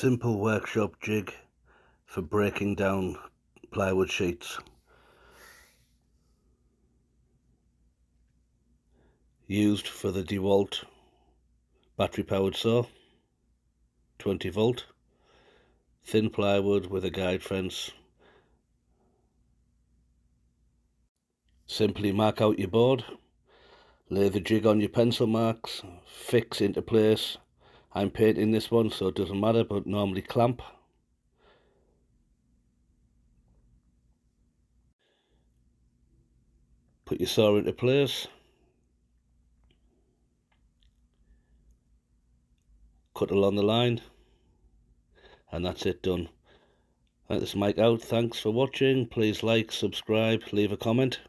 simple workshop jig for breaking down plywood sheets. Used for the DeWalt battery powered saw, 20 volt, thin plywood with a guide fence. Simply mark out your board, lay the jig on your pencil marks, fix into place. I'm painting this one so it doesn't matter, but normally clamp. Put your saw into place, cut along the line, and that's it, done. Right, this is Mike out. Thanks for watching. Please like, subscribe, leave a comment.